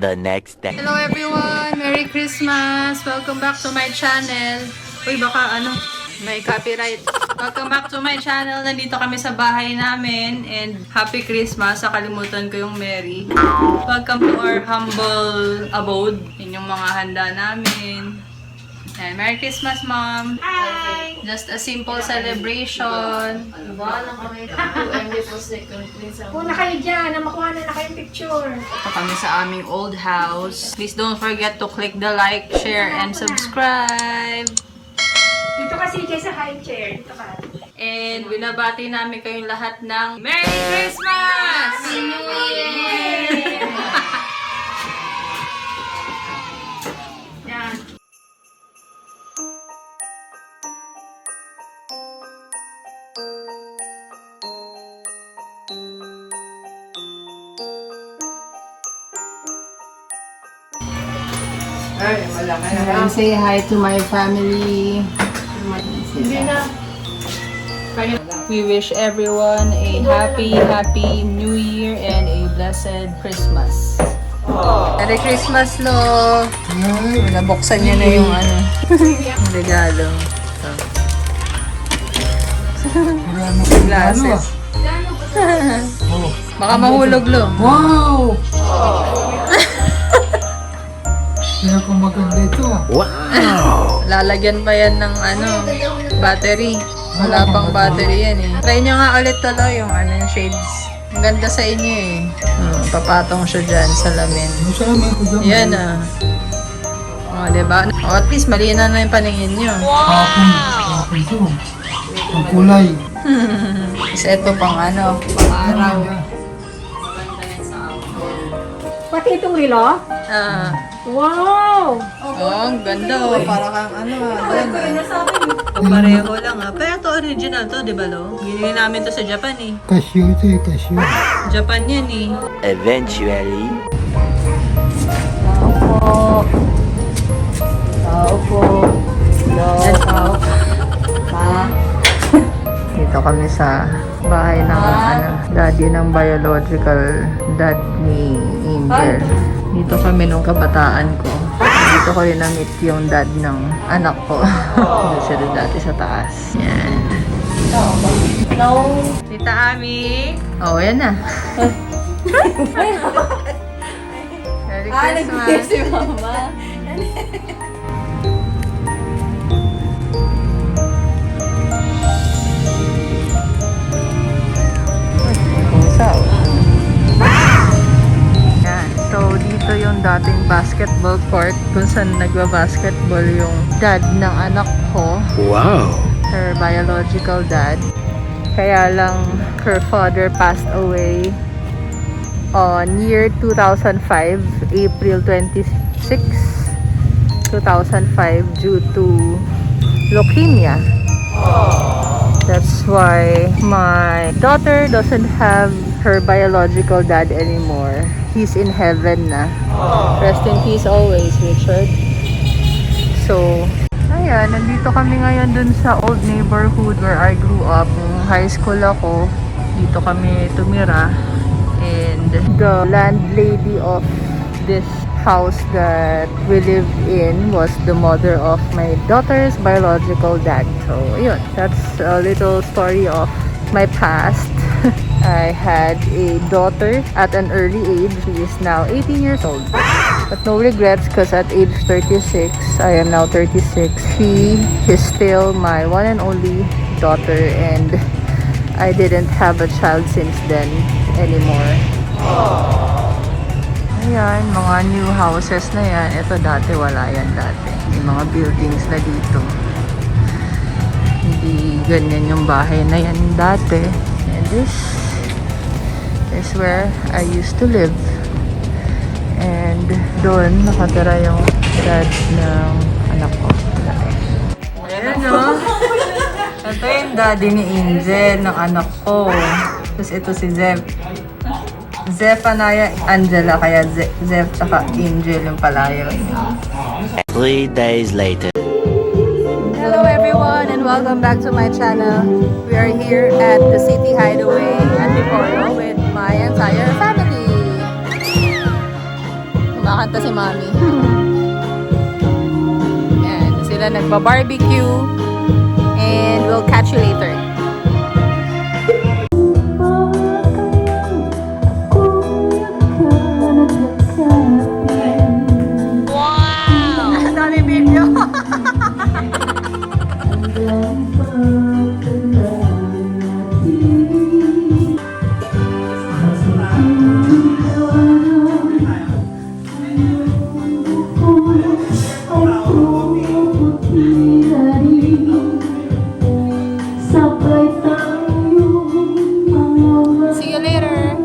The next day. Hello everyone! Merry Christmas! Welcome back to my channel. Uy, baka may copyright. Welcome back to my channel. Nandito kami sa bahay namin and Happy Christmas. Nakalimutan ko yung Merry. Welcome to our humble abode. Yun yung mga handa namin. And Merry Christmas, Mom! Hi! Just a simple celebration. Puna kayo dyan, na makuha na kayong picture. Ito kami sa aming old house. Please don't forget to click the like, share, and subscribe. Dito kasi kayo sa high chair. Dito ka. And binabati namin kayong lahat ng Merry Christmas! Happy New Year! Yan. Say hi to my family. Hindi na. We wish everyone a happy New Year and a blessed Christmas. Merry Christmas, Lo! Nabuksan niya na yung regalo. Glasses. Baka mahulog, Lo. Wow! Sino kung maganda ito ah. Wow! Lalagyan pa yan ng battery. Wala pang battery yan eh. Try nyo nga ulit talo yung yung shades. Ang ganda sa inyo eh. Papatong siya dyan sa lamin. Masalamin ko dyan. Yan ah. O, diba? O, at least malinaw na yung paningin nyo. Hapon ito. Ang kulay. Kasi ito pang pang araw. Pati itong relo? Wow! Ang ganda oh. Para kang pareho lang Pero ito original to, di ba Lo? Binili namin to sa Japan eh. Casio ito eh, Casio. Japan yan eh. Eventually. Tao po. Dito kami sa bahay ng daddy ng biological dad ni Angel. Dito kami nung kabataan ko. Dito ko rin na-meet yung dad ng anak ko. Dito sila dati sa taas. Yan. Hello. Tita Ami. Oh, yan na. Merry Christmas. Si Mama. So, dito yung dating basketball court kung saan nagba-basketball yung dad ng anak ko. Wow! Her biological dad. Kaya lang, her father passed away on year 2005, April 26, 2005 due to leukemia. That's why my daughter doesn't have her biological dad anymore. He's in heaven na. Rest in peace always, Richard. So, ayan, nandito kami ngayon dun sa old neighborhood where I grew up. Nung high school ako, dito kami tumira. And the landlady of this house that we lived in was the mother of my daughter's biological dad. So, yun. That's a little story of my past. I had a daughter at an early age. She is now 18 years old. But no regrets because at age 36, I am now 36. She is still my one and only daughter, and I didn't have a child since then anymore. Ayan, mga new houses na yan. Ito dati, wala yan dati. May mga buildings na dito. Hindi ganyan yung bahay na yan dati. And this is where I used to live. And doon nakatira yung dad ng anak ko. Ayan o. Ito yung daddy ni Angel ng anak ko. Tapos ito si Zev. Zephaniah Angela, kaya Zev tsaka Angel yung palayo niya. 3 days later. Hello everyone and welcome back to my channel. We are here at the City Hideaway at Victoria with my entire family. Kumakanta si Mommy. Yan, sila nagba-barbecue and we'll catch you later. See you later.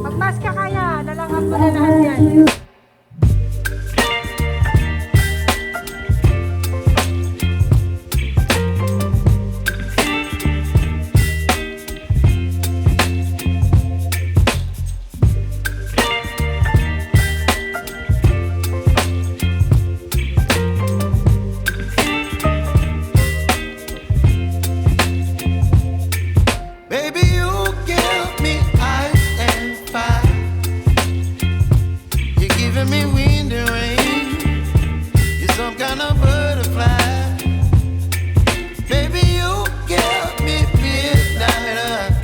Magmas ka kaya, dalangan mo na lahat yan. Baby, you give me ice and fire. You're giving me wind and rain. You're some kind of butterfly. Baby, you give me midnight.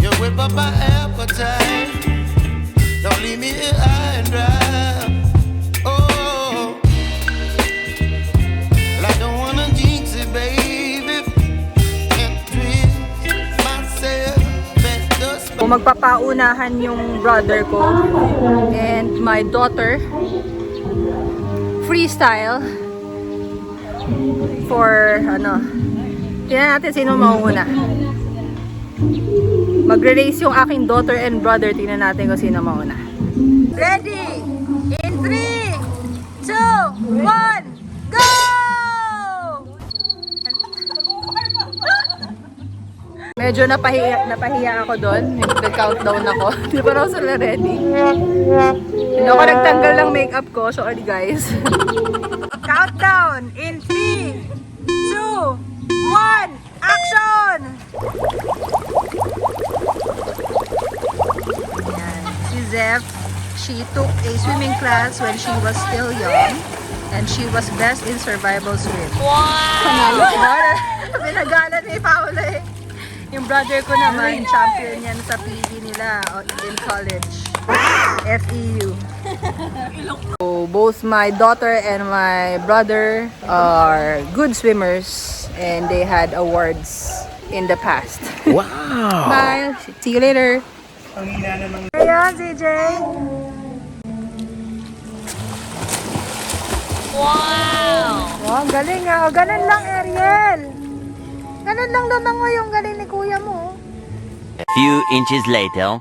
You whip up my appetite. Don't leave me here high and dry. Oh, well, I don't wanna jinx it, baby. Kung magpapaunahan yung brother ko and my daughter, freestyle for tingnan natin sino mauuna. Magre-race yung aking daughter and brother, tingnan natin kung sino mauna. Ready? In 3, 2, 1, go! Medyo napahiya ako doon. Nag-countdown ako. Hindi pa raw sila ready. Hindi ako nagtanggal ng makeup ko. Sorry guys. Countdown! In 3, 2, 1, action! Ayan. Si Zeph, she took a swimming class when she was still young. And she was best in survival swim. Wow! Pinagalan ni Paula eh. Yung brother ko naman, champion yan sa PE nila in college. FEU. So, both my daughter and my brother are good swimmers and they had awards in the past. Wow! Bye! See you later! Ayan, CJ! Wow! Wow, galing ah! Ganun lang, Ariel! Ganun lang lumango yung galing ni kuya mo. A few inches later.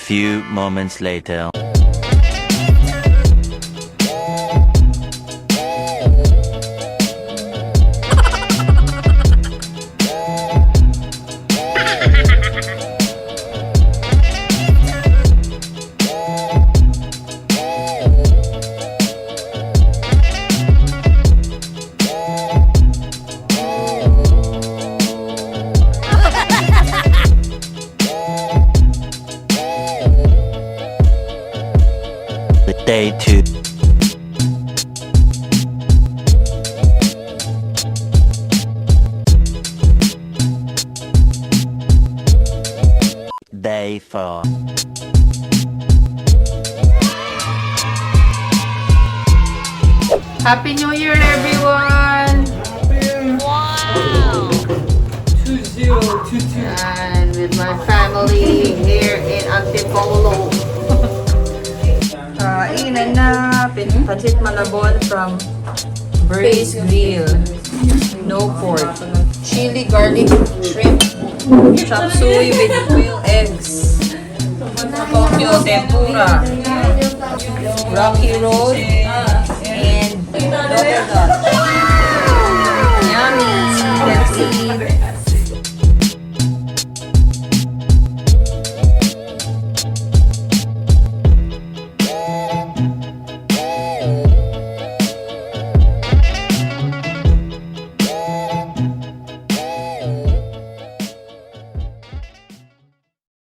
few moments later. Day 2. Day 4. Happy New Year, everyone! And with my family here in Antipolo. Inan na pancit malabon from Braised Grill. No pork. Chili garlic shrimp. Chop suey with quail eggs. Tokyo tempura. Rocky Road. And Dot.